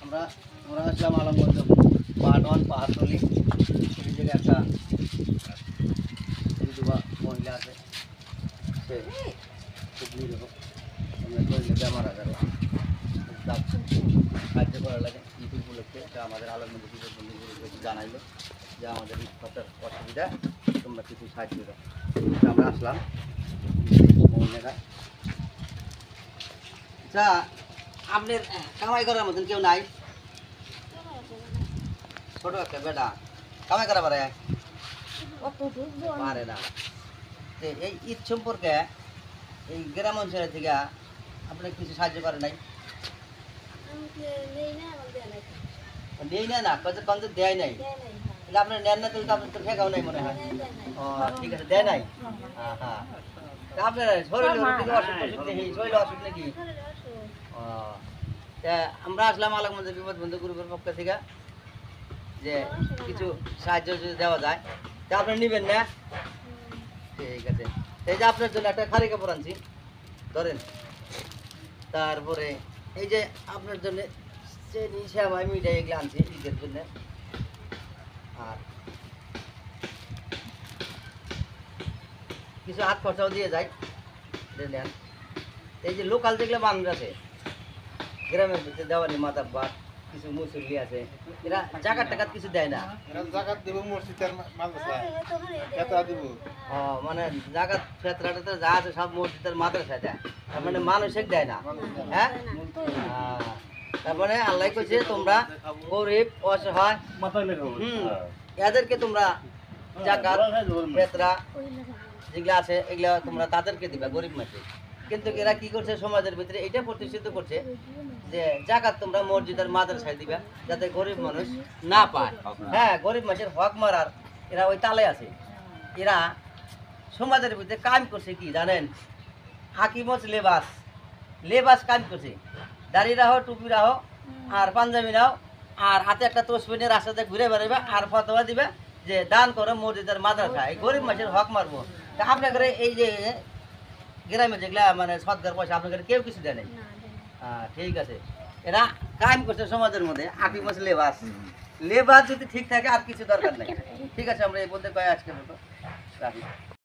আমরা আমরা আসলাম আলমগঞ্জ পাহাড় পাহাড়তলি এই জায়গায় একটা বিধবা মহিলা আছে সে খুব নিরীহ আমরা শরীরে বেমার আজারে সাহায্য করার লাগে ঈদ উপলক্ষে এটা আমাদের আলমগঞ্জ বিপদ বন্ধুগুলোকে জানাইলো যে আমাদের ঈদ ফতর অসুবিধা তোমরা কিছু সাহায্য দাও আমরা আসলাম মহিলারা। আচ্ছা আপনার কামাই করার মতন কেউ নাই? ছোট একটা বেটা কামাই করা পারে পারে না। এই ঈদ সম্পর্কে এই গ্রাম অঞ্চলের থেকে আপনার কিছু সাহায্য করে নাই? নেই না কত দেয় নাই আপনার নেন না তাহলে তো আপনার তো ঠেকাও নাই মনে হয়। ও ঠিক আছে দেয় নাই। হ্যাঁ হ্যাঁ আপনার শরীরে অসুখ নাকি? ও আমরা আসলাম আলমগঞ্জ বিপদ বন্ধু গ্রুপের পক্ষ থেকে যে কিছু সাহায্য যদি দেওয়া যায় তা আপনি নেবেন না? ঠিক আছে এই যে আপনার জন্য একটা খালি কাপড় আনছি ধরেন, তারপরে এই যে আপনার জন্য চেনি সেমাই মিঠাই এগুলো আনছি ঈদের জন্য, আর কিছু হাত খরচাও দিয়ে যায় নেন। এই যে লোকাল যেগুলো মানুষ আছে গ্রামের ভিতরে দেওয়ানি মাথা বাট কিছু মুসল্লি আছে এরা জাকাত টাকাত কিছু দেয় না। জাকাত দিব মসজিদের মানে জাকাত ফেতরাটা যা আছে সব মসজিদের মাদ্রাসায় দেয়, তার মানে মানুষে দেয় না। হ্যাঁ তার মানে আল্লাহ কইছে তোমরা গরিব অসহায় এদেরকে তোমরা জাকাত ফেতরা যেগুলো আছে এগুলা তোমরা তাদেরকে দিবা গরিব মানুষ। কিন্তু এরা কি করছে সমাজের ভিতরে এটা প্রতিষ্ঠিত করছে যে জাকাত তোমরা মসজিদের মাদ্রাসায় দিবা যাতে গরিব মানুষ না পায়। হ্যাঁ গরিব মানুষের হক মারার এরা ওই তালে আছে। এরা সমাজের ভিতরে কাজ করছে কি জানেন? হাকিমজ লেবাস কাজ করছে, দাড়ি রাহো টুপি রাহো আর পাঞ্জাবি রাহো আর হাতে একটা তসবিনে রাস্তাতে ঘুরে বেড়াইবা আর ফতোয়া দিবে যে দান করো মসজিদের মাদ্রাসা, এই গরিব মানুষের হক মারবো। তা আপনাদের এই যে গ্রামে যেগুলা মানে সদকার পয়সা আপনাদের কেউ কিছু দেয় নাই? ঠিক আছে এরা কায়েম করছে সমাজের মধ্যে হাকিমজ লেবাস যদি ঠিক থাকে আর কিছু দরকার নাই। ঠিক আছে আমরা এই বলতে পাই আজকের মতো রাখি।